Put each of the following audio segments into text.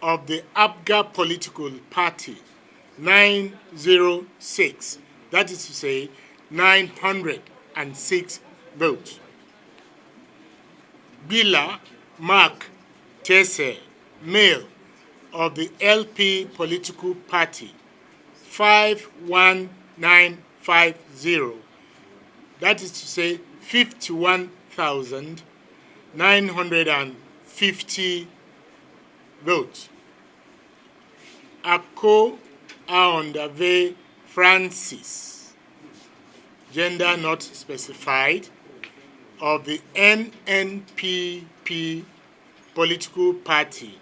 of the APGA political party, 906. That is to say, 906 votes. Bila Mark Tese, male, of the LP political party, 51950. That is to say, 51,950 votes. Ako Aondave Francis, gender not specified, of the NNPP political party,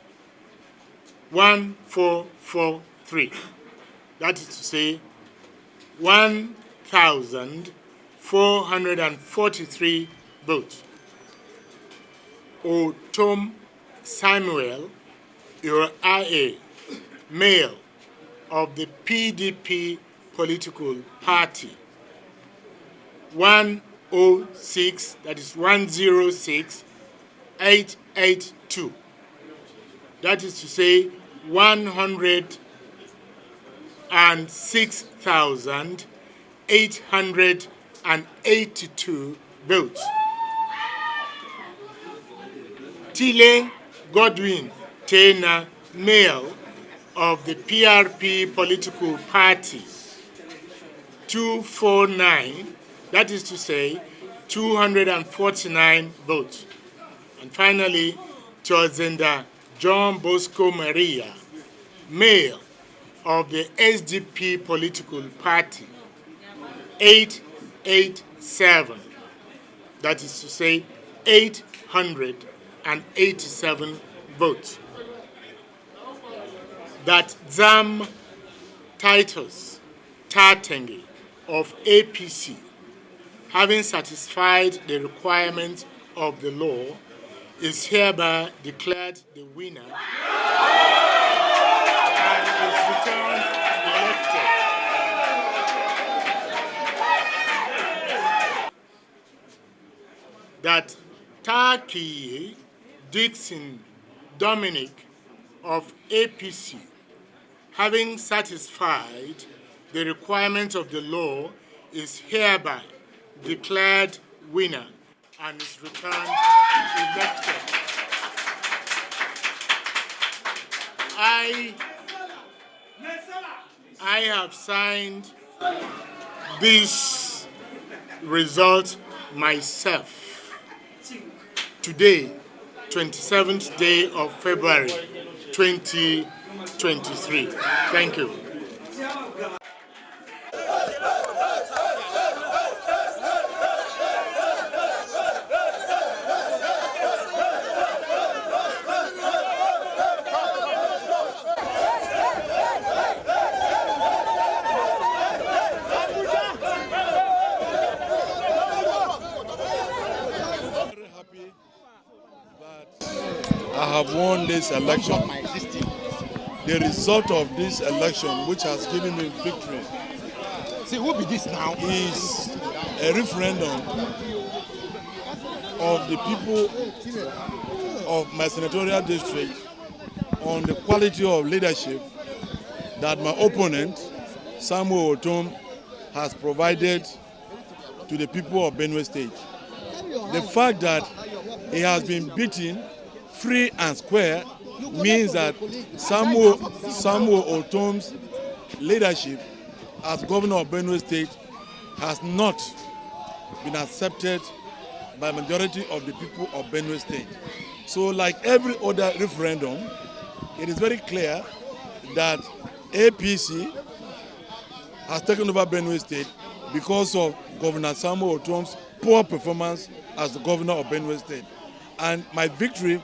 1443. That is to say, 1,443 votes. Ortom Samuel, your IA, male, of the PDP political party, 106, that is 106,882. That is to say, 106,882 votes. Tile Godwin Tena, male, of the PRP political party, 249, that is to say, 249 votes. And finally, Chozenda John Bosco Maria, male, of the SDP political party, 887, that is to say, 887 votes. That Zam Titus Zam of APC, having satisfied the requirements of the law, is hereby declared the winner and is returned elected. That Taki Dixon Dominic of APC, having satisfied the requirements of the law, is hereby declared winner and is returned elected. I have signed this result myself today, 27th day of February 2023. Thank you. I have won this election. The result of this election, which has given me victory, see, who be this now? Is a referendum of the people of my senatorial district on the quality of leadership that my opponent, Samuel Ortom, has provided to the people of Benue State. The fact that he has been beaten free and square means that Samuel Ortom's leadership as governor of Benue State has not been accepted by majority of the people of Benue State. So like every other referendum, it is very clear that APC has taken over Benue State because of Governor Samuel Ortom's poor performance as the governor of Benue State. And my victory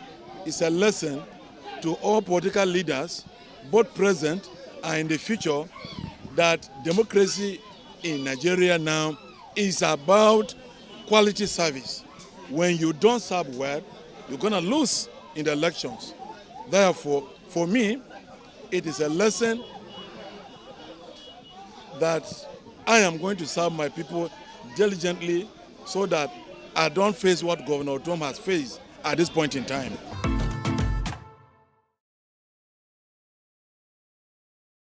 is a lesson to all political leaders, both present and in the future, that democracy in Nigeria now is about quality service. When you don't serve well, you're going to lose in the elections. Therefore, for me, it is a lesson that I am going to serve my people diligently so that I don't face what Governor Ortom has faced at this point in time.